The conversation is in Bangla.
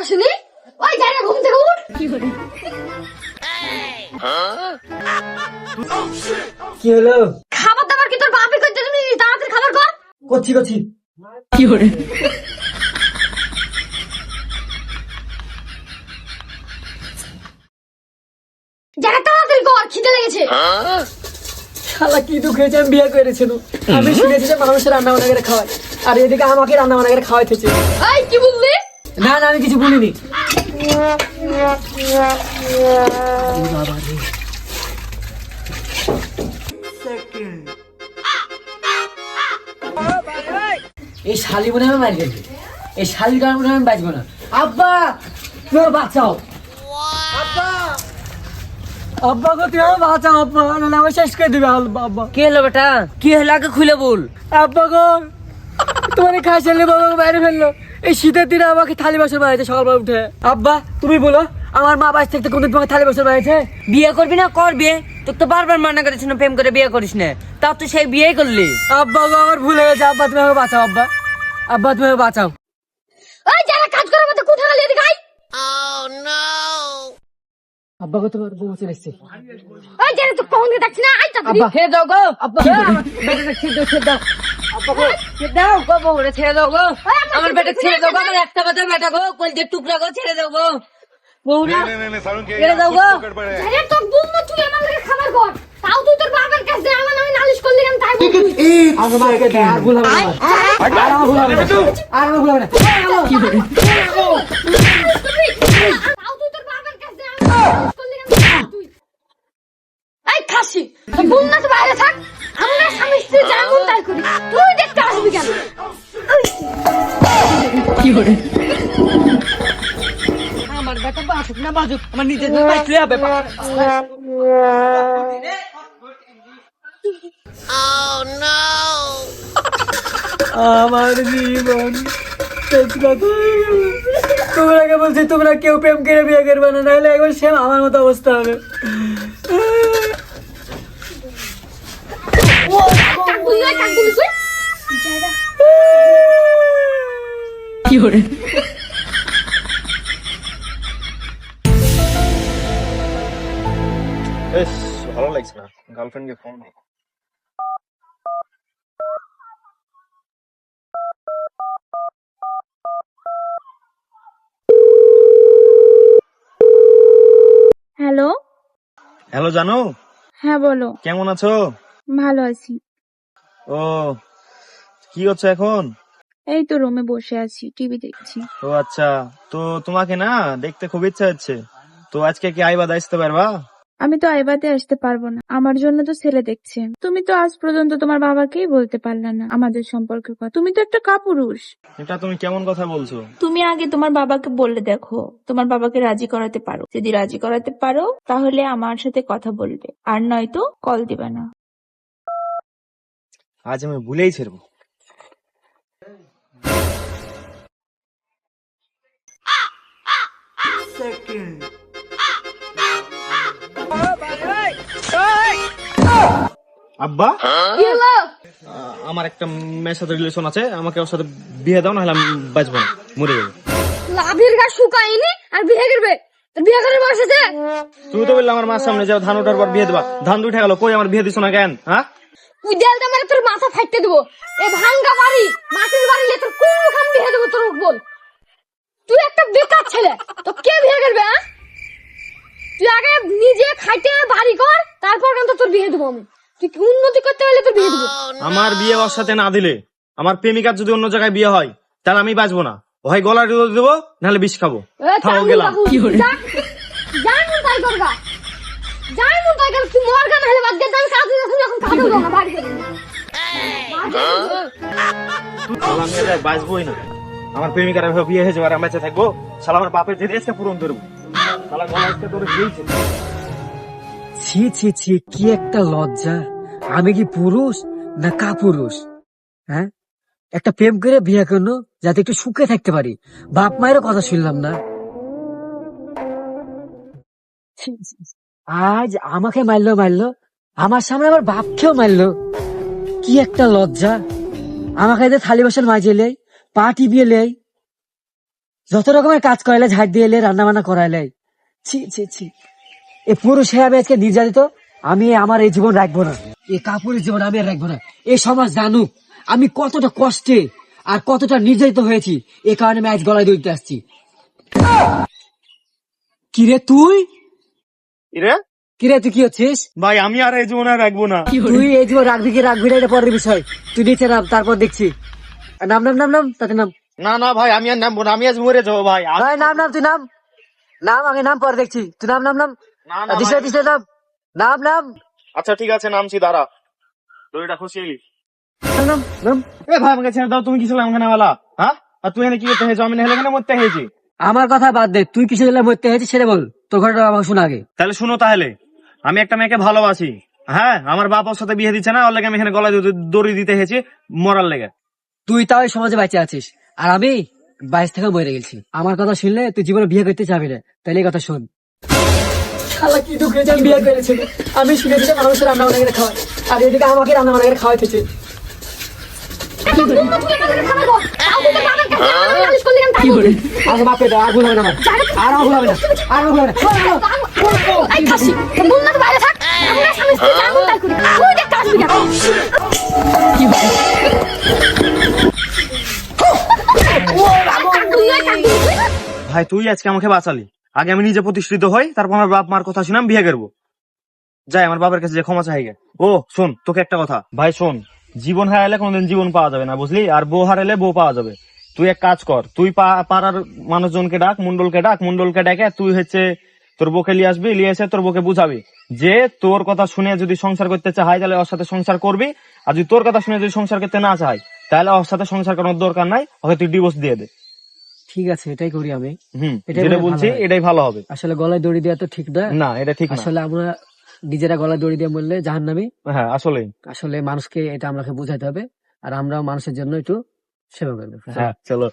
আসেনি? ওই যাই না, ঘুম থেকে উঠ। কি হলো? খাবার দাবার কি তোর বাপই করতে, তুমি তাড়াতাড়ি খাবার কর। করছি যারা তাড়াতাড়ি কর, খিদে লেগেছে। শালা কি দুঃখ হয়েছে, আমি বিয়ে করেছিল। আমি শুনেছি যে মানুষের রান্না বান্না করে খাওয়ায়, আর এদিকে আমাকে রান্না বান্না করে খাওয়াইতেছে। এই কি বললি? না আমি কিছু বলিনি। এই শালি মনে হয় মারি গেছে, এই শালির কারণে মনে হয় আমি বাঁচবো না। আব্বা তুমি আমাকে বাঁচাও, আব্বা গো তুমি আমাকে বাঁচাও, আব্বা নাহলে আমার শেষ করে দিবে আব্বা। কি হলো বেটা, কি হলো আগে খুলে বল। আব্বা গো তোমার খাই চাইলে বাবা বাইরে ফেললো, এই শীতের দিনে আমাকে থালি বাসন বানাইছে সকালবেলা উঠে। আব্বা তুমি বলো, আমার মা বাস থেকে কোনদিন তোমাকে থালি বাসন বানাইছে? বিয়ে করবি না কর বিয়ে, তোকে তো বারবার মানা করেছিল প্রেম করে বিয়ে করিস না, তাও তুই সেই বিয়ে করলি। আব্বা গো আমার ভুল হয়ে গেছে, আব্বা তুমি আমাকে বাঁচাও, আব্বা তুমি আমাকে বাঁচাও। ওই যারা কাজ করে মতো কোথা গেলি, এদিকে আয়। আব্বা গো তোমার বউ চলে এসছে। ওই যারা তো কখন ডাকছি না, আয় তাড়াতাড়ি। আব্বা ছেড়ে দাও গো, আব্বা বেটাটা ছেড়ে দাও, আব্বা গো ছেড়ে দাও গো, বউরে ছেড়ে দাও গো, আমার বেটা ছেড়ে দাও গো, আমার একটা বাজার বেটা গো, কলজের টুকরা গো, ছেড়ে দাও গো বউরা, ছেড়ে দাও গো। যারা তোর বউ না, তুই আমার লাগে খাবার কর। তাও তুই তোর বাবার কাছে আমার নামে নালিশ করলি কেন, তাই বল তুই। আমার মাকে দে, আর ভুল হবে না, আর আমার ভুল হবে না, আর আমার ভুল হবে না। কি করে তাও তুই তোর বাবার কাছে আমার নামে নালিশ করলি কেন, তাই বল তুই। এই খাসি, তোর বউ না তো বাইরে থাক, আমরা স্বামী স্ত্রী যেমন তাই করি, তুই দেখতে আসবি কেন? কি করে আমার বেটা বাঁচুক না বাঁচুক, আমার নিজের বাঁচলে হবে। আমার জীবন তোমরা বলছি, তোমরা কেউ প্রেম করে বিয়ে করবে না, নাহলে একবার সেম আমার মতো অবস্থা হবে। কি করে বেশ ভালো লাগছে না, গার্লফ্রেন্ডকে ফোন নেই। হ্যালো। হ্যালো জানো, হ্যাঁ বলো। কেমন আছো? ভালো আছি। ও কি হচ্ছে এখন? এই তো রুমে বসে আছি, টিভি দেখছি। ও আচ্ছা, তো তোমাকে না দেখতে খুব ইচ্ছা হচ্ছে, তো আজকে কি আইবাদ আসতে পারবা? আমি তো আইবাতে আসতে পারবো না, আমার জন্য তো ছেলে দেখছেন। তুমি তো আজ পর্যন্ত তোমার বাবাকেই বলতে পারলে না আমাদের সম্পর্কের কথা। তুমি তো একটা কাপুরুষ। এটা তুমি কেমন কথা বলছো? তুমি আগে তোমার বাবাকে বলে দেখো, তোমার বাবাকে রাজি করাতে পারো। যদি রাজি করাতে পারো তাহলে আমার সাথে কথা বলবে, আর নয়তো কল দিবে না। আজ আমি ভুলেই ছেড়বো। আব্বা কি হলো? আমার একটা মেয়ের সাথে রিলেশন আছে, আমাকে ওর সাথে বিয়ে দাও, নাহলে আমি বাঁচবো না, মরে যাবো। লাভির গা শুকায়নি আর বিয়ে করবে? তোর বিয়ে করার বয়স আছে? তুমি তো বললে আমার মার সামনে যাও, ধান ওঠার পর বিয়ে দেবা, ধান উঠে গেল, কই আমার বিয়ে দিছো না কেন? হ্যাঁ তুই দেলটা মেরে তোর মাথা ফাইটে দেবো। এ ভাঙ্গা বাড়ি, মাটির বাড়ি লে তোর কোন মুখান বিয়ে দেবো তোর বল। তুই একটা বেকার ছেলে, তো কে বিয়ে করবে? হ্যাঁ তুই আগে নিজে খাইতে বাড়ি কর, তারপর কিন্তু তোর বিয়ে দেবো আমি। তুই উন্নতি করতে হলে তোর বিয়ে দেবো। আমার বিয়ে ওর সাথে না দিলে, আমার প্রেমিকার যদি অন্য জায়গায় বিয়ে হয়, তাহলে আমি বাঁচবো না। হয় গলার রোদ দেবো, নাহলে বিষ খাবো। থাও গেলাম। যাই মন তাই করগা, যাই মন তাই কর। তুই মরগা নাহলে বাদ দে, আমি কাজে যাচ্ছি, এখন কাজে যাবো না, বাড়ি যাবো। আমি আর বাঁচবোই না। আমার প্রেমিকার এভাবে বিয়ে হয়ে যাবে আর আমি বেঁচে থাকবো? শালা আমার বাপের যে দেশকে পূরণ করবো, শালা গলা আজকে তোরে দিয়েছে। ছি ছি ছি, কি একটা লজ্জা। আমি কি পুরুষ না কাপুরুষ? হ্যাঁ, একটা প্রেম করে বিয়ে করলো যাতে একটু সুখে থাকতে পারি, বাপ মায়েরও কথা শুনলাম না। ছি, ছি, ছি। আজ আমাকে মারলো, আমার সামনে আমার বাপকেও মারলো। কি একটা লজ্জা। আমাকে থালি বাসন মাঝে লেই, পা টিপিয়ে লেই, যত রকমের কাজ করাইলে, ঝাড় দিয়ে এলে, রান্না বান্না করাইলে, ছি ছি ছি, এই পুরুষে আমি আজকে নির্যাতিত, আমি আমার এই জীবন রাখবো না, এই কাপুরের জীবন আমি আর রাখবো না। এই সমাজ জানুক আমি কতটা কষ্টে আর কতটা নির্যাতিত হয়েছি, এই কারণে আমি আজ গলায় দড়িতে আসছি। কিরে তুই, ইরে কিরে তুই কি হচ্ছিস? ভাই আমি আর এই জীবনে রাখবো না। তুই এই জীবন রাখবি কি রাখবি না এটা পরের বিষয়, তুই নিচে নাম, তারপর দেখছি। নাম নাম নাম নাম, তাতে নাম। না না ভাই আমি আর নামবো না, আমি আজ মরে যাবো ভাই। ভাই নাম নাম, তুই নাম, নাম আগে, নাম পরে দেখছি, তুই নাম নাম নাম, না না দিশে ভাই। দিশে নাম, নাম নাম আচ্ছা ঠিক আছে নামছি, দাঁড়া দড়িটা খুশিয়ে নি। নাম নাম নাম। এ ভাই আমাকে ছেড়ে দাও, তুমি কি ছিল আমাকে বলা? হ্যাঁ, আর তুই এখানে কি করতে হয়েছো? আমি হেলে কেন মরতে হয়েছি? আমার কথা বাদ দে, তুই কিসে দিলে মরতে হয়েছিস সেটা বল, তোর ঘটনা আমাকে শোনা আগে। তাহলে শুনো, তাহলে আমি একটা মেয়েকে ভালোবাসি। হ্যাঁ, আমার বাপ ওর সাথে বিয়ে দিচ্ছে না, ওর লেগে আমি এখানে গলায় দড়ি দিতে হয়েছি মরার লেগে। তুই তাও এই সমাজে বেঁচে আছিস, আর আমি 22 থেকে মরে গেছি। আমার কথা শুনলে তুই জীবনে বিয়ে করতে চাবি না, তাহলে এই কথা শোন। শালা কি দুঃখে যে আমি বিয়ে করেছিল, আমি শুনেছি যে মানুষের রান্না বান্না করে খাওয়ায়, আর এদিকে আমাকে রান্না বান্না করে খাওয়াইতেছে। আগে বাপে দাও, আর ভুল হবে না আমার, আর আমার ভুল হবে না, আর আমার ভুল হবে না। এই খাসি বল না বাইরে থাক, আমরা স্বামী স্ত্রী যা মন তাই করি, তুই দেখতে আসবি না। ভাই তুই আজকে আমাকে বাঁচালি, আগে আমি নিজে প্রতিষ্ঠিত হই, তারপর আমার বাপ মার কথা শুনে আমি বিয়ে করবো। যাই আমার বাবার কাছে যে ক্ষমা চাই গে। ও শোন, তোকে একটা কথা ভাই শোন, জীবন হারাইলে কোনোদিন জীবন পাওয়া যাবে না, বুঝলি? আর বউ হারাইলে বউ পাওয়া যাবে। তুই এক কাজ কর, তুই পাড়ার মানুষজনকে ডাক, মন্ডলকে ডেকে তুই হচ্ছে তোর বউকে নিয়ে আসবি, নিয়ে এসে তোর বউকে বুঝাবি যে তোর কথা শুনে যদি সংসার করতে চায় তাহলে ওর সাথে সংসার করবি, আর যদি তোর কথা শুনে যদি সংসার করতে না চায় তাহলে ওর সাথে সংসার করার দরকার নাই, ওকে তুই ডিভোর্স দিয়ে দে। ঠিক আছে, এটাই করি আমি। এটাই যেটা মনে হয় বলছি ভালো হয়। এটাই ভালো হবে। আসলে গলায় দড়ি দেওয়া তো ঠিক না, না এটা ঠিক না। আসলে আমরা নিজেরা গলায় দড়ি দিয়ে মরলে জাহান্নামী। হ্যাঁ আসলে আসলে মানুষকে এটা আমাকে বোঝাতে হবে, আর আমরাও মানুষের জন্য একটু সেবা করবো। হ্যাঁ চলো।